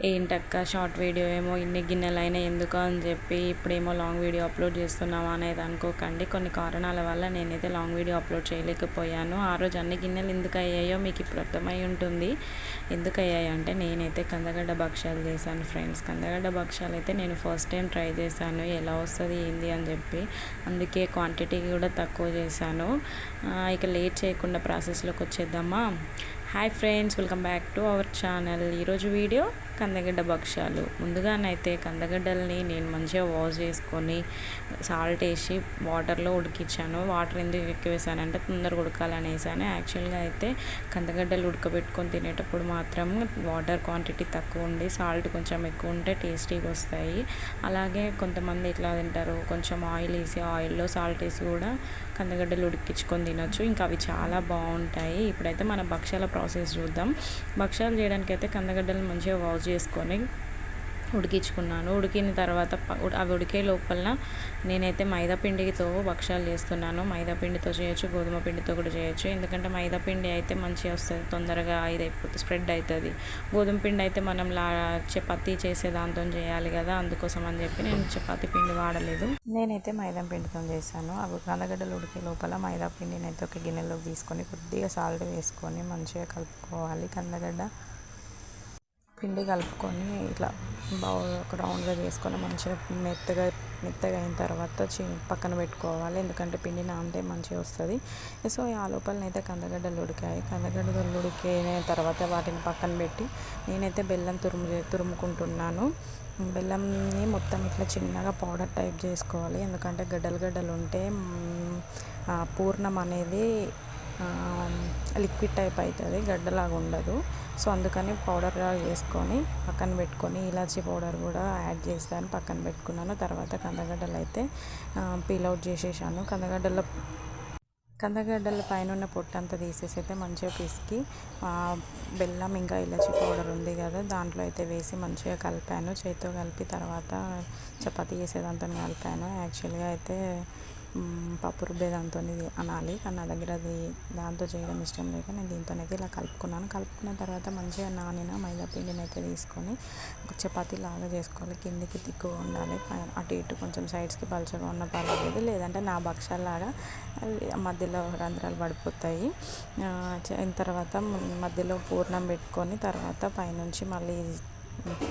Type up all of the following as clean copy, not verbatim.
ఏంటక్క short video ఏమో ఇన్ని గిన్నెలైనా ఎందుకు అని చెప్పి ఇప్పుడేమో లాంగ్ వీడియో అప్లోడ్ చేస్తున్నావా అనేది అనుకోకండి. కొన్ని కారణాల వల్ల నేనైతే లాంగ్ వీడియో అప్లోడ్ చేయలేకపోయాను. ఆ రోజు అన్ని గిన్నెలు ఎందుకు అయ్యాయో మీకు ఇప్పుడు అర్థమై ఉంటుంది. ఎందుకు అయ్యాయో అంటే నేనైతే కందగడ్డ భక్షాలు చేశాను ఫ్రెండ్స్. కందగడ్డ భక్షాలు అయితే నేను ఫస్ట్ టైం ట్రై చేశాను, ఎలా వస్తుంది ఏంది అని చెప్పి. అందుకే క్వాంటిటీ కూడా తక్కువ చేశాను. ఇక లేట్ చేయకుండా ప్రాసెస్లోకి వచ్చేద్దామా. Hi friends, welcome back to our channel. ఈరోజు వీడియో కందగడ్డ భక్షాలు. ముందుగానైతే కందగడ్డల్ని నేను మంచిగా వాష్ చేసుకొని సాల్ట్ వేసి వాటర్లో ఉడికించాను. వాటర్ ఎందుకు ఎక్కువ వేసానంటే తొందరగా ఉడకాలని వేసాను. యాక్చువల్గా అయితే కందగడ్డలు ఉడకబెట్టుకొని తినేటప్పుడు మాత్రం వాటర్ క్వాంటిటీ తక్కువ ఉండి సాల్ట్ కొంచెం ఎక్కువ ఉంటే టేస్టీగా వస్తాయి. అలాగే కొంతమంది ఇట్లా తింటారు, కొంచెం ఆయిల్ వేసి ఆయిల్లో సాల్ట్ వేసి కూడా కందగడ్డలు ఉడికించుకొని తినొచ్చు. ఇంకా అవి చాలా బాగుంటాయి. ఇప్పుడైతే మన భక్షాల ప్రాసెస్ చూద్దాం. భక్షాలు చేయడానికి అయితే కందగడ్డలు మంచిగా వాష్ చేసుకొని ఉడికించుకున్నాను. ఉడికిన తర్వాత అవి ఉడికే లోపల నేనైతే మైదా పిండితో భక్షాలు చేస్తున్నాను. మైదా పిండితో చేయొచ్చు, గోధుమ పిండితో కూడా చేయొచ్చు. ఎందుకంటే మైదా పిండి అయితే మంచిగా వస్తుంది, తొందరగా అయిపోతుంది, స్ప్రెడ్ అవుతుంది. గోధుమ పిండి అయితే మనం చపాతీ చేసే దాంతో చేయాలి కదా, అందుకోసం అని చెప్పి నేను చపాతీ పిండి వాడలేదు. నేనైతే మైదా పిండితో చేశాను. అవి కందగడ్డలు ఉడికే లోపల మైదా పిండిని అయితే ఒక గిన్నెలోకి తీసుకొని కొద్దిగా సాల్ట్ వేసుకొని మంచిగా కలుపుకోవాలి. కందగడ్డ పిండి కలుపుకొని ఇట్లా ఒక రౌండ్గా చేసుకొని మంచిగా మెత్తగా అయిన తర్వాత పక్కన పెట్టుకోవాలి. ఎందుకంటే పిండి నానితే మంచిగా వస్తుంది. సో ఆ లోపలనైతే కందగడ్డలు ఉడికాయి. కందగడ్డలు ఉడికిన తర్వాత వాటిని పక్కన పెట్టి నేనైతే బెల్లం తురుముకుంటున్నాను. బెల్లంని మొత్తం ఇట్లా చిన్నగా పౌడర్ టైప్ చేసుకోవాలి. ఎందుకంటే గడ్డలు ఉంటే పూర్ణం అనేది లిక్విడ్ టైప్ అవుతుంది, గడ్డలాగా ఉండదు. సో అందుకని పౌడర్గా చేసుకొని పక్కన పెట్టుకొని ఇలాచీ పౌడర్ కూడా యాడ్ చేస్తాను, పక్కన పెట్టుకున్నాను. తర్వాత కందగడ్డలు అయితే పీల్ అవుట్ చేసేసాను. కందగడ్డల పైన ఉన్న పొట్టంతా తీసేసి అయితే మంచిగా పిసికి బెల్లం ఇంకా ఇలాచీ పౌడర్ ఉంది కదా దాంట్లో అయితే వేసి మంచిగా కలిపాను. చేతితో కలిపి తర్వాత చపాతీ చేసేదాంతో కలిపాను. యాక్చువల్గా అయితే పప్పు రుబ్బేదాంతో అనాలి, కానీ నా దగ్గర అది దాంతో చేయడం ఇష్టం లేక నేను దీంతోనైతే ఇలా కలుపుకున్న తర్వాత మంచిగా నానిన మైదా పిండిని అయితే తీసుకొని ఒక చపాతీ లాగా చేసుకోవాలి. కిందికి తిక్కుగా ఉండాలి, అటు ఇటు కొంచెం సైడ్స్కి పలుచగా ఉన్న పర్వాలేదు, లేదంటే నా భక్షాలాగా మధ్యలో రంధ్రాలు పడిపోతాయి. అయిన తర్వాత మధ్యలో పూర్ణం పెట్టుకొని తర్వాత పైనుంచి మళ్ళీ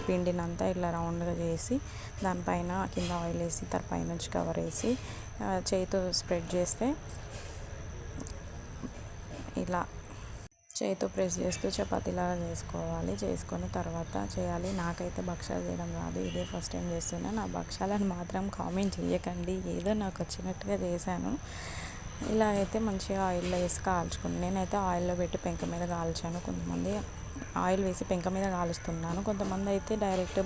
పిండినంతా ఇట్లా రౌండ్గా చేసి దానిపైన కింద ఆయిల్ వేసి పైనుంచి కవర్ వేసి చేతితో స్ప్రెడ్ చేస్తే ఇలా చేతితో ప్రెస్ చేస్తూ చపాతీలాగా చేసుకొని తర్వాత చేయాలి. నాకైతే భక్షాలు చేయడం రాదు, ఇదే ఫస్ట్ టైం చేస్తున్నా. నా భక్షాలను మాత్రం కామెంట్ చేయకండి, ఏదో నాకు వచ్చినట్టుగా చేశాను. ఇలా అయితే మంచిగా ఆయిల్లో వేసి కాల్చుకున్నాను. నేనైతే ఆయిల్లో పెట్టి పెంక మీద కాల్చాను. కొంతమంది ఆయిల్ వేసి పెంక మీద కాలుస్తున్నాను, కొంతమంది అయితే డైరెక్ట్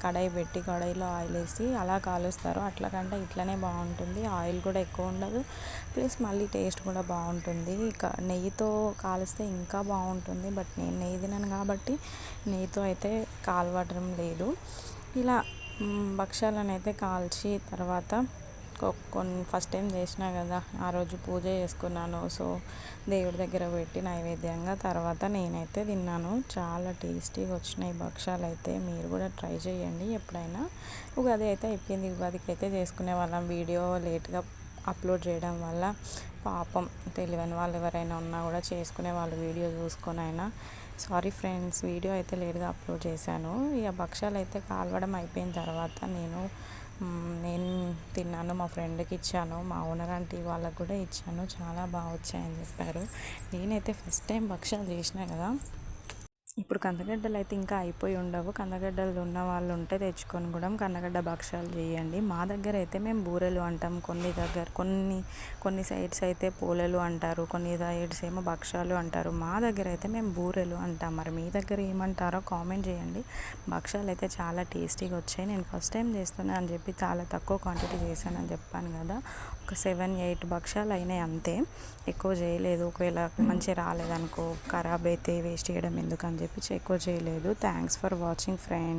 కడాయి పెట్టి కడాయిలో ఆయిల్ వేసి అలా కాలుస్తారు. అట్లా కంటే ఇట్లనే బాగుంటుంది, ఆయిల్ కూడా ఎక్కువ ఉండదు, ప్లస్ మళ్ళీ టేస్ట్ కూడా బాగుంటుంది. నెయ్యితో కాలిస్తే ఇంకా బాగుంటుంది, బట్ నేను నెయ్యి తినను కాబట్టి నెయ్యితో అయితే కాలవడం లేదు. ఇలా భక్షాలను అయితే కాల్చి తర్వాత ఫస్ట్ టైం చేసినా కదా, ఆ రోజు పూజ చేసుకున్నాను. సో దేవుడి దగ్గర పెట్టి నైవేద్యంగా తర్వాత నేనైతే తిన్నాను. చాలా టేస్టీగా వచ్చినాయి భక్షాలు అయితే. మీరు కూడా ట్రై చేయండి ఎప్పుడైనా. ఉగాది అయితే అయిపోయింది, ఉగాదికి అయితే చేసుకునే వాళ్ళం. వీడియో లేట్గా అప్లోడ్ చేయడం వల్ల పాపం తెలియని వాళ్ళు ఎవరైనా ఉన్నా కూడా చేసుకునే వాళ్ళు వీడియో చూసుకొని అయినా. సారీ ఫ్రెండ్స్, వీడియో అయితే లేట్గా అప్లోడ్ చేశాను. ఇక భక్షాలు అయితే కాలవడం అయిపోయిన తర్వాత నేను తిన్నాను, మా ఫ్రెండ్కి ఇచ్చాను, మా ఓనర్ ఆంటీ వాళ్ళకు కూడా ఇచ్చాను. చాలా బాగా వచ్చాయని చెప్పారు. నేనైతే ఫస్ట్ టైం భక్షాలు చేసినా కదా. ఇప్పుడు కందగడ్డలు అయితే ఇంకా అయిపోయి ఉండవు, కందగడ్డలు ఉన్న వాళ్ళు ఉంటే తెచ్చుకొని కూడా కందగడ్డ భక్షాలు చేయండి. మా దగ్గర అయితే మేము బూరెలు అంటాం, కొన్ని సైడ్స్ అయితే పోలేలు అంటారు, కొన్ని సైడ్స్ ఏమో భక్షాలు అంటారు. మా దగ్గర అయితే మేము బూరెలు అంటాం. మరి మీ దగ్గర ఏమంటారో కామెంట్ చేయండి. భక్షాలు అయితే చాలా టేస్టీగా వచ్చాయి. నేను ఫస్ట్ టైం చేస్తున్నా అని చెప్పి చాలా తక్కువ క్వాంటిటీ చేశానని చెప్పాను కదా, ఒక 7-8 భక్షాలు అయినాయి అంతే, ఎక్కువ చేయలేదు. ఒకవేళ మంచిగా రాలేదనుకో ఖరాబ్ అయితే వేస్ట్ చేయడం ఎందుకని చెప్పి ఎక్కువ చేయలేదు. Thanks for watching friends.